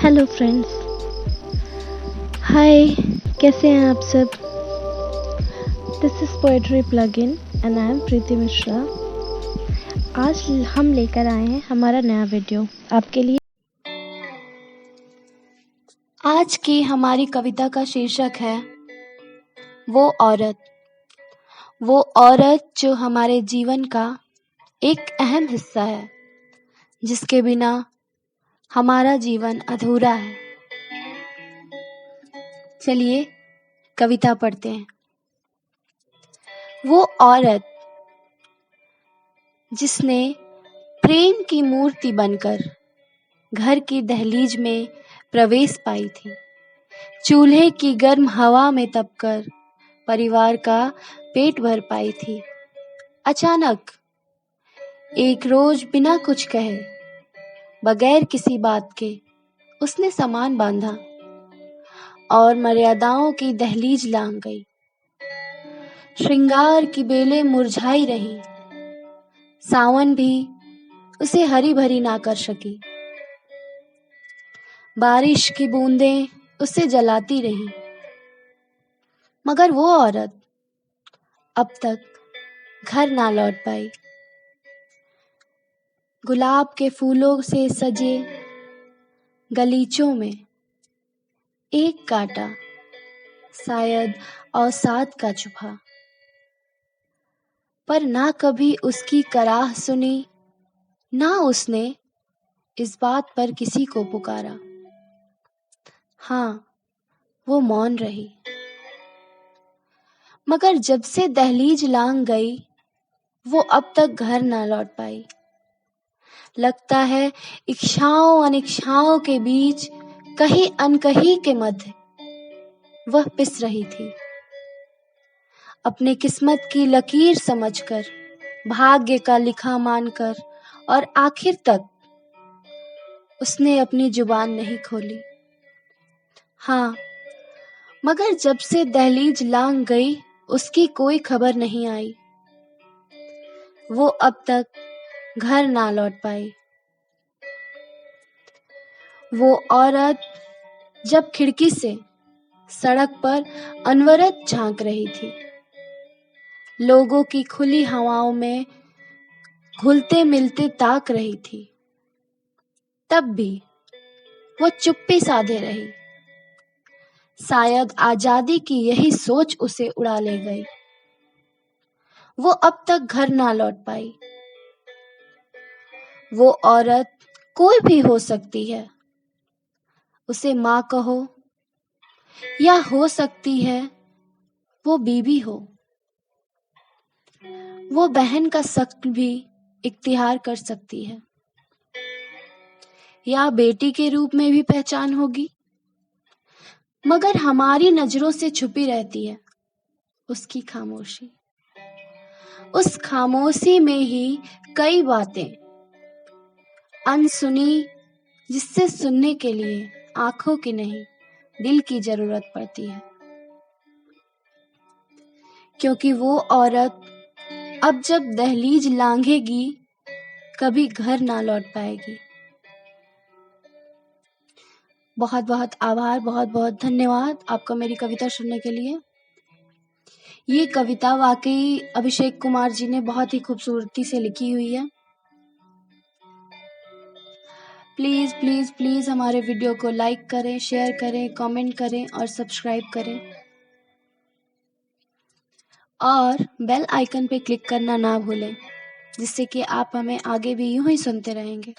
Hello friends, हाय, कैसे हैं आप सब। This is poetry plugin and I am Preeti Mishra. आज हम लेकर आए हैं हमारा नया वीडियो आपके लिए। आज की हमारी कविता का शीर्षक है वो औरत जो हमारे जीवन का एक अहम हिस्सा है, जिसके बिना हमारा जीवन अधूरा है। चलिए कविता पढ़ते हैं। वो औरत जिसने प्रेम की मूर्ति बनकर घर की दहलीज में प्रवेश पाई थी, चूल्हे की गर्म हवा में तपकर परिवार का पेट भर पाई थी। अचानक एक रोज बिना कुछ कहे, बगैर किसी बात के उसने सामान बांधा और मर्यादाओं की दहलीज लांघ गई। श्रृंगार की बेलें मुरझाई रहीं, सावन भी उसे हरी भरी ना कर सकी। बारिश की बूंदें उसे जलाती रहीं, मगर वो औरत अब तक घर ना लौट पाई। गुलाब के फूलों से सजे गलीचों में एक कांटा शायद अवसाद का चुभा, पर ना कभी उसकी कराह सुनी, ना उसने इस बात पर किसी को पुकारा। हाँ, वो मौन रही। मगर जब से दहलीज लांघ गई, वो अब तक घर ना लौट पाई। लगता है इच्छाओं अनिच्छाओं के बीच कहीं अनकहीं के मध्य वह पिस रही थी। अपने किस्मत की लकीर समझकर, भाग्य का लिखा मानकर, और आखिर तक उसने अपनी जुबान नहीं खोली। हाँ, मगर जब से दहलीज लांघ गई, उसकी कोई खबर नहीं आई। वो अब तक घर ना लौट पाई। वो औरत जब खिड़की से सड़क पर अनवरत झांक रही थी, लोगों की खुली हवाओं में घुलते मिलते ताक रही थी, तब भी वो चुप्पी साधे रही। शायद आजादी की यही सोच उसे उड़ा ले गई। वो अब तक घर ना लौट पाई। वो औरत कोई भी हो सकती है, उसे माँ कहो, या हो सकती है वो बीवी हो। वो बहन का शक्ल भी इख्तियार कर सकती है, या बेटी के रूप में भी पहचान होगी, मगर हमारी नजरों से छुपी रहती है उसकी खामोशी। उस खामोशी में ही कई बातें अनसुनी, जिससे सुनने के लिए आंखों की नहीं, दिल की जरूरत पड़ती है। क्योंकि वो औरत अब जब दहलीज लांघेगी, कभी घर ना लौट पाएगी। बहुत बहुत आभार, बहुत बहुत धन्यवाद आपका मेरी कविता सुनने के लिए। ये कविता वाकई अभिषेक कुमार जी ने बहुत ही खूबसूरती से लिखी हुई है। प्लीज़ प्लीज़ प्लीज़ हमारे वीडियो को लाइक करें, शेयर करें, कमेंट करें और सब्सक्राइब करें, और बेल आइकन पे क्लिक करना ना भूलें, जिससे कि आप हमें आगे भी यूं ही सुनते रहेंगे।